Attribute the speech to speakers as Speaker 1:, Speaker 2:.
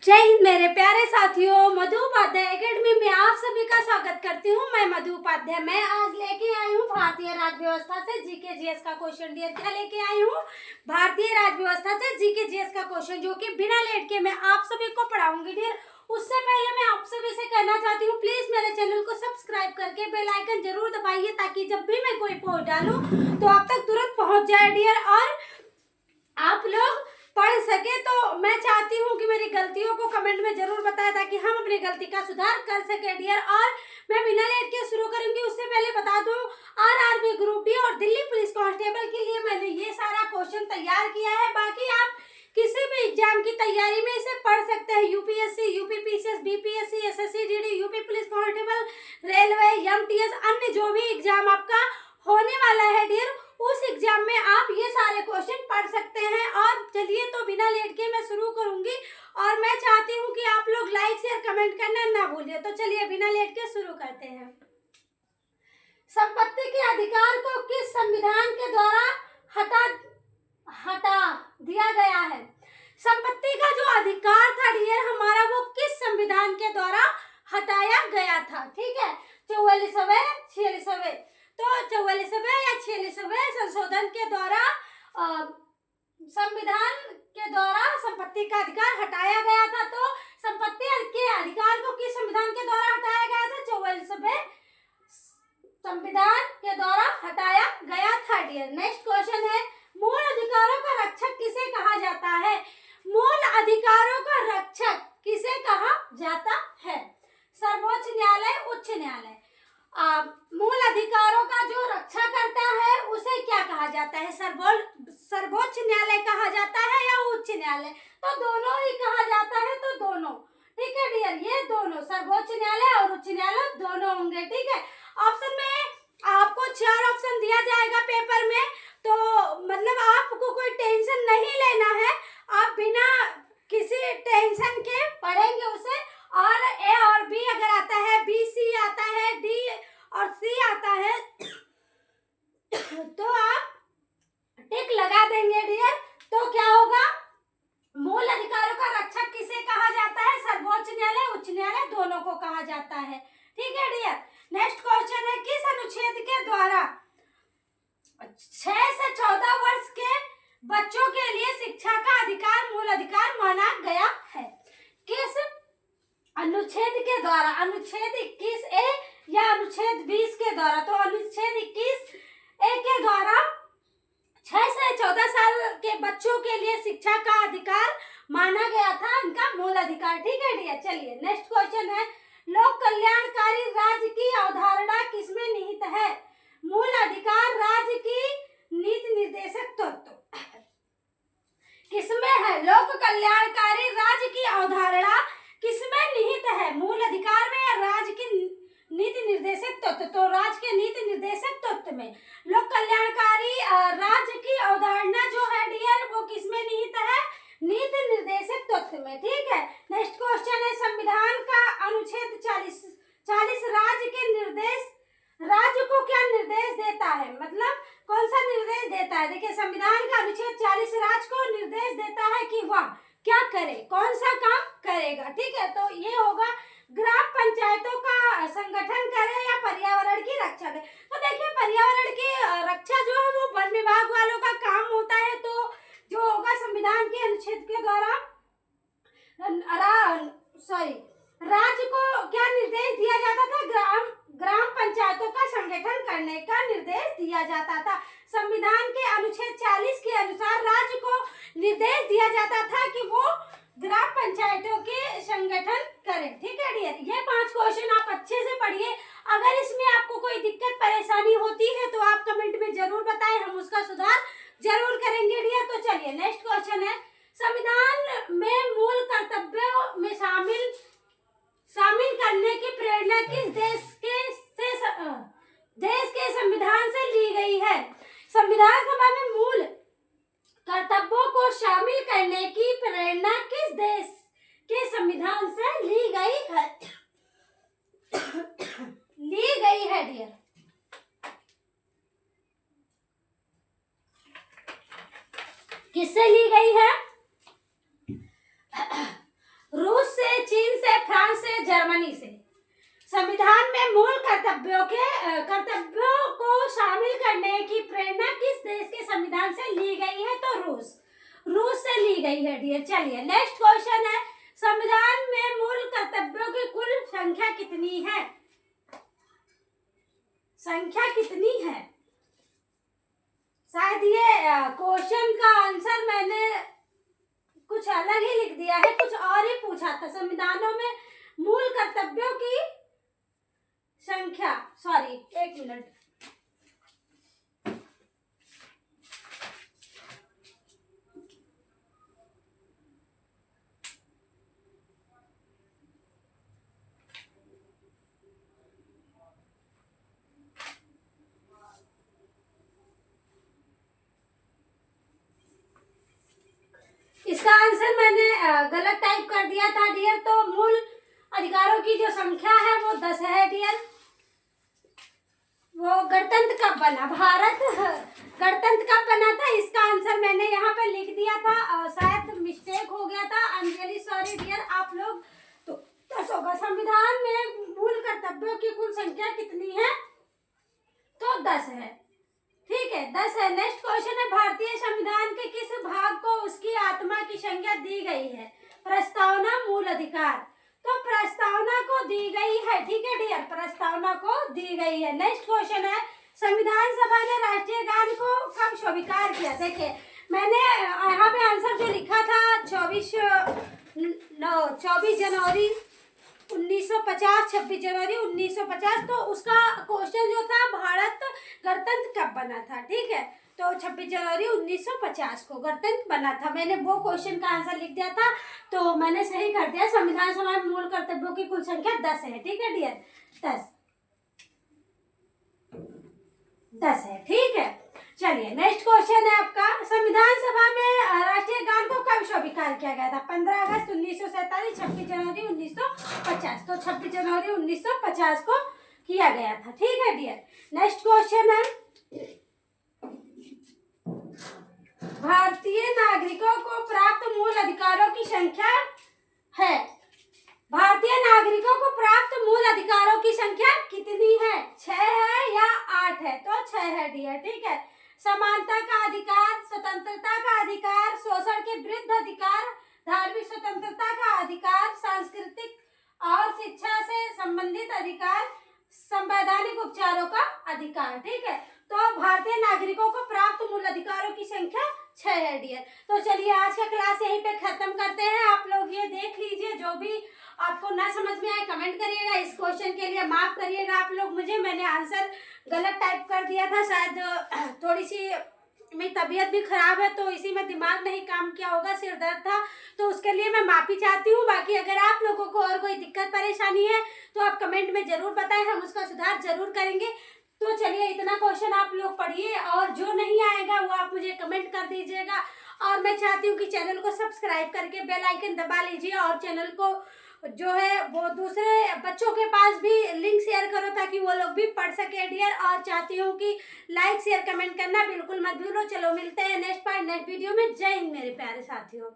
Speaker 1: जय हिंद मेरे प्यारे साथियों, मधु उपाध्याय एकेडमी में आप सभी का स्वागत करती हूँ। मैं मधु उपाध्याय। मैं आज लेके आई हूँ भारतीय राज्य व्यवस्था से जीके जीएस का क्वेश्चन। डियर क्या लेके आई हूँ? भारतीय राज्य व्यवस्था से जीके जीएस का क्वेश्चन, जो कि बिना लेट के मैं आप सभी को पढ़ाऊंगी। डियर उससे पहले मैं आप सभी से कहना चाहती हूँ, प्लीज मेरे चैनल को सब्सक्राइब करके बेल आइकन जरूर दबाइए, ताकि जब भी मैं कोई पोस्ट डालूं तो आप तक तुरंत पहुंच जाए। डियर और आप लोग पढ़ सके, तो मैं चाहती हूँ कि मेरी गलतियों को कमेंट में जरूर बताएं, ताकि हम अपनी गलती का सुधार कर सके। डियर और मैं बिना लेट के शुरू करूंगी। उससे पहले बता दूं, आरआरबी ग्रुप डी और दिल्ली पुलिस कांस्टेबल के लिए मैंने ये सारा क्वेश्चन तैयार किया है। बाकी आप किसी भी एग्जाम की तैयारी में इसे पढ़ सकते हैं। UPSC, UPPCS, BPSC, SSC GD, UP police constable, railway, MTS, अन्य जो भी एग्जाम आपका होने वाला है डियर, उस एग्जाम में आप ये सारे क्वेश्चन पढ़ सकते हैं। और चलिए, तो बिना लेट के मैं शुरू करूंगी, और मैं चाहती हूँ कि आप लोग लाइक शेयर कमेंट करना ना भूलिए। तो चलिए बिना लेट के शुरू करते हैं। संपत्ति के अधिकार को किस संविधान के द्वारा हटा दिया गया है? संपत्ति का जो अधिकार था डियर हमारा, वो किस संविधान के द्वारा हटाया गया था? ठीक है, 44वें 46वें, तो 44वें या 46वें संशोधन के द्वारा संविधान के द्वारा संपत्ति का अधिकार हटाया गया था। तो संपत्ति के अधिकार को किस संविधान के द्वारा हटाया गया था? 44वें संविधान के द्वारा हटाया गया था डियर। नेक्स्ट क्वेश्चन है, मूल अधिकारों का रक्षक किसे कहा जाता है? मूल अधिकारों का रक्षक किसे कहा जाता है? सर्वोच्च न्यायालय, उच्च न्यायालय। मूल अधिकारों का जो रक्षा करता है उसे क्या कहा जाता है? सर्वोच्च न्यायालय कहा जाता है या उच्च न्यायालय? तो दोनों ही कहा जाता है, तो दोनों। ठीक है डियर, ये दोनों, सर्वोच्च न्यायालय और उच्च न्यायालय दोनों होंगे। ठीक है, ऑप्शन में आपको 4 ऑप्शन दिया जाएगा पेपर में, तो मतलब आपको कोई टेंशन नहीं लेना है। आप बिना किसी टेंशन के पढ़ेंगे उसे, और ए और बी अगर आता है, बी सी आता है, डी और सी आता है तो आप टिक लगा देंगे डियर। तो क्या होगा? मूल अधिकारों का रक्षक किसे कहा जाता है? सर्वोच्च न्यायालय, उच्च न्यायालय दोनों को कहा जाता है। ठीक है डियर। नेक्स्ट क्वेश्चन है, किस अनुच्छेद के द्वारा 6 से 14 वर्ष के बच्चों के लिए शिक्षा का अधिकार मूल अधिकार माना गया है? किस अनुच्छेद के द्वारा? अनुच्छेद 21A या अनुच्छेद 20 के द्वारा? तो अनुच्छेद 21A के द्वारा 6 से 14 साल के बच्चों के लिए शिक्षा का अधिकार माना गया था, इनका मूल अधिकार। ठीक है डियर। चलिए नेक्स्ट क्वेश्चन है, लोक कल्याणकारी राज्य की अवधारणा किसमें निहित है? मूल अधिकार राज्य की नीति निर्देशक तत्व किसमें है? लोक कल्याणकारी राज्य की अवधारणा किसमें निहित है? मूल अधिकार में या राज्य की नीति निर्देशक तत्व? तो राज्य के नीति निर्देशक तत्व में। लोक कल्याणकारी राज्य की अवधारणा जो है डियर, वो किसमें निहित है? नीति निर्देशक तत्व में। ठीक है। नेक्स्ट क्वेश्चन है, संविधान का अनुच्छेद 40 राज्य को क्या निर्देश देता है? मतलब कौन सा निर्देश देता है? देखिए, संविधान का अनुच्छेद 40 राज्य को निर्देश देता है कि वह क्या करे, कौन सा काम करेगा। ठीक है, तो ये होगा ग्राम पंचायतों का संगठन करे या पर्यावरण की रक्षा करे। तो देखिए, पर्यावरण की रक्षा जो है वो वन विभाग वालों का काम होता है। तो जो होगा संविधान के अनुच्छेद के द्वारा राज्य को क्या निर्देश दिया जाता था? ग्राम पंचायतों का संगठन करने का निर्देश दिया जाता था। संविधान के अनुच्छेद 40 के अनुसार राज्य को निर्देश दिया जाता था कि वो ग्राम पंचायतों के संगठन करें। ठीक है डियर, ये 5 क्वेश्चन आप अच्छे से पढ़िए। अगर इसमें आपको कोई दिक्कत परेशानी होती है तो आप कमेंट में जरूर बताएं, हम उसका सुधार जरूर करेंगे डियर। तो चलिए नेक्स्ट क्वेश्चन है, संविधान में मूल कर्तव्यों में शामिल करने की प्रेरणा किस देश के संविधान से ली गई है? संविधान सभा में मूल कर्तव्यों को शामिल करने की प्रेरणा किस देश के संविधान से ली गई है? डियर। किससे ली गई है? रूस रमनी से। संविधान में मूल कर्तव्यों को शामिल करने की प्रेरणा किस देश के संविधान से ली गई है? तो रूस से ली गई है डियर। चलिए नेक्स्ट क्वेश्चन है, संविधान में मूल कर्तव्यों की कुल संख्या कितनी है? संख्या कितनी है? शायद ये क्वेश्चन का आंसर मैंने कुछ अलग ही लिख दिया है, कुछ और ही पूछा था। संविधानों में मूल कर्तव्यों की संख्या, सॉरी एक मिनट, इसका आंसर मैंने गलत टाइप कर दिया था डियर। तो मूल अधिकारों की जो संख्या है वो 10 है डियर। वो गणतंत्र कब बना, भारत गणतंत्र कब बना था, इसका आंसर मैंने यहाँ पे लिख दिया था, शायद मिस्टेक हो गया था। I am really sorry dear. आप लोग तो 10 होगा। संविधान में मूल कर्तव्यों की कुल संख्या कितनी है? तो 10 है। ठीक है, 10 है। नेक्स्ट क्वेश्चन है, भारतीय संविधान के किस भाग को उसकी आत्मा की संज्ञा दी गई है? प्रस्तावना, मूल अधिकार। तो प्रस्तावना को दी गई है। ठीक है डियर, प्रस्तावना को दी गई है। नेक्स्ट क्वेश्चन है, संविधान सभा ने राष्ट्रीय गान को कब स्वीकार किया? देखिए मैंने यहाँ पे आंसर जो लिखा था 24 जनवरी 1950, 26 जनवरी 1950। तो उसका क्वेश्चन जो था, भारत गणतंत्र कब बना था? ठीक है, तो 26 जनवरी 1950 को गणतंत्र बना था। मैंने वो क्वेश्चन का आंसर लिख दिया था, तो मैंने सही कर दिया। संविधान सभा में मूल कर्तव्यों की कुल संख्या 10 है। ठीक है डियर, 10 है। ठीक है, चलिए नेक्स्ट क्वेश्चन है आपका, संविधान सभा में राष्ट्रीय गान को कब स्वीकार किया गया था? 15 अगस्त 1947, 26 जनवरी 1950। तो 26 जनवरी 1950 को किया गया था। ठीक है डियर। नेक्स्ट क्वेश्चन है, भारतीय नागरिकों को प्राप्त मूल अधिकारों की संख्या है। भारतीय नागरिकों को प्राप्त मूल अधिकारों की संख्या कितनी है? 6 है या 8 है? तो 6 है डियर। ठीक है, समानता का अधिकार, स्वतंत्रता का अधिकार, शोषण के विरुद्ध अधिकार, धार्मिक स्वतंत्रता का अधिकार, सांस्कृतिक और शिक्षा से संबंधित अधिकार, संवैधानिक उपचारों का अधिकार। ठीक है, तो भारतीय नागरिकों को प्राप्त मूल अधिकारों की संख्या 6 है डियर। तो चलिए आज का क्लास यहीं पे खत्म करते हैं। आप लोग ये देख लीजिए, जो भी आपको ना समझ में आए कमेंट करिएगा। इस क्वेश्चन के लिए माफ करिएगा आप लोग मुझे, मैंने आंसर गलत टाइप कर दिया था। शायद थोड़ी सी मेरी तबीयत भी खराब है, तो इसी में दिमाग नहीं काम किया होगा, सिर दर्द था, तो उसके लिए मैं माफ़ी चाहती हूँ। बाकी अगर आप लोगों को और कोई दिक्कत परेशानी है तो आप कमेंट में ज़रूर बताएं, हम उसका सुधार जरूर करेंगे। तो चलिए इतना क्वेश्चन आप लोग पढ़िए, और जो नहीं आएगा वो आप मुझे कमेंट कर दीजिएगा। और मैं चाहती हूँ कि चैनल को सब्सक्राइब करके बेल आइकन दबा लीजिए, और चैनल को जो है वो दूसरे बच्चों के पास भी लिंक शेयर करो, ताकि वो लोग भी पढ़ सके डियर। और चाहती हूँ कि लाइक शेयर कमेंट करना बिल्कुल मत भूलो। चलो मिलते हैं नेक्स्ट वीडियो में। जय हिंद मेरे प्यारे साथियों।